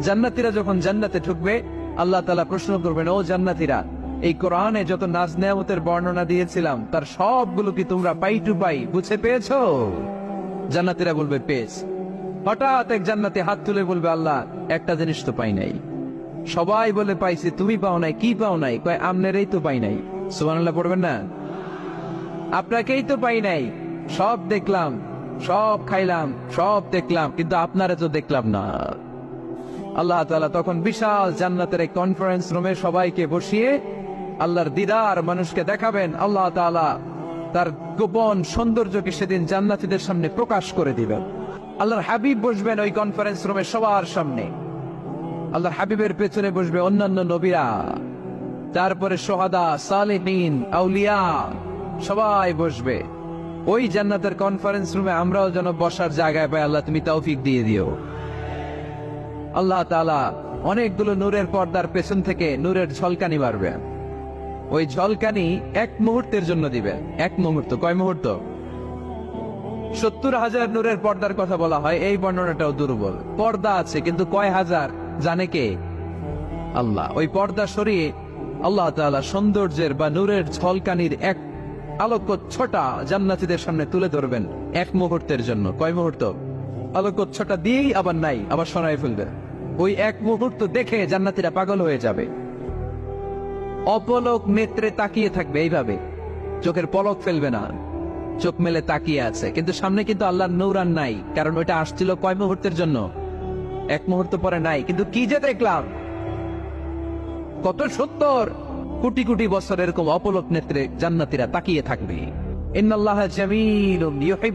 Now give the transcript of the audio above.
জান্নাতীরা যখন জান্নাতে ঢুকবে, আল্লাহ তাআলা প্রশ্ন করবেন, ও জান্নাতীরা, এই কোরআনে যত নাজ নেয়ামতের বর্ণনা দিয়েছিলাম তার সবগুলো কি তোমরা পাই টু পাই বুঝে পেয়েছো? জান্নাতীরা বলবে পেয়েছি। হঠাৎ এক জান্নাতি হাত তুলে বলবে, আল্লাহ একটা জিনিস তো পাই নাই। সবাই বলে পাইছি, তুমি পাও নাই, কি পাও নাই? কয় আমনেরই তো পাই নাই। সুবহানাল্লাহ পড়বেন না? আপনাকেই তো পাই নাই। সব দেখলাম, সব খাইলাম, সব দেখলাম, কিন্তু আপনারে তো দেখলাম না। আল্লাহ তাআলা তখন বিশাল জান্নাতের এক কনফারেন্স রুমে সবাইকে বসিয়ে আল্লাহর দিদার মানুষকে দেখাবেন। আল্লাহ তাআলা তার গোপন সৌন্দর্যকে সেদিন জান্নাতীদের সামনে প্রকাশ করে দিবেন। আল্লাহর হাবিব বসবেন ওই কনফারেন্স রুমে সবার সামনে। আল্লাহর হাবিবের পেছনে বসবে অন্যান্য নবীরা, তারপরে সোহাদা, সালেহিন, আউলিয়া সবাই বসবে। ওই জান্নাতের কনফারেন্স রুমে আমরাও যেন বসার জায়গায় পাই, আল্লাহ তুমি তৌফিক দিয়ে দিও। আল্লাহ তাআলা অনেকগুলো নূরের পর্দার পেছন থেকে নূরের ঝলকানি মারবে। ওই ঝলকানি এক মুহূর্তের জন্য দিবেন। এক মুহূর্ত, কয় মুহূর্ত? 70,000 নূরের পর্দার কথা বলা হয়, এই বর্ণনাটাও দুর্বল। পর্দা আছে কিন্তু কয় হাজার জানে কে? আল্লাহ। ওই পর্দা সরিয়ে আল্লাহ তাআলা সৌন্দর্যের বা নূরের ঝলকানির এক আলোকচ্ছটা জান্নাতীদের সামনে তুলে ধরবেন এক মুহূর্তের জন্য। কয় মুহূর্ত? আলোকচ্ছটা দিয়েই আবার নাই, আবার সরাই ফেলবে। ওই এক মুহূর্ত দেখে জান্নাতীরা পাগল হয়ে যাবে, অপলক নেত্রে তাকিয়ে থাকবে। এইভাবে চোখের পলক ফেলবে না, চোখ মেলে তাকিয়ে আছে। কিন্তু সামনে কিন্তু আল্লাহর নূর আর নাই, কারণ ওইটা আসছিল কয় মুহূর্তের জন্য? এক মুহূর্ত পরে নাই। কিন্তু কি যে দেখলাম, কত 70 কোটি কোটি বছর এরকম অপলক নেত্রে জান্নাতীরা তাকিয়ে থাকবে। ইন্নাল্লাহা জামিলুন ইউহিব্বুল